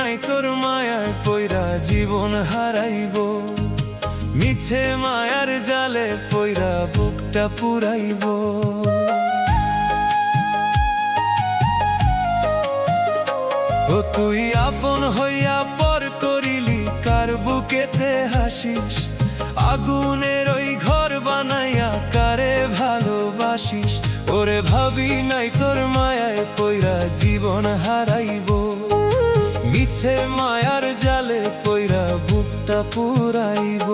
নাই তোর মায়ায় পইরা জীবন হারাইব, মিছে মায়ার জালে পইরা বুকটা পুরাইব। ও তুই আপন হইয়া পর করিলি, কার বুকেতে হাসিস, আগুনের ওই ঘর বানাইয়া কারে ভালোবাসিস। ওরে ভাবি নাই তোর মায়ায় পইরা জীবন হারাইব, মিছে মায়ার জালে পইরা বুকটা পুরাইব।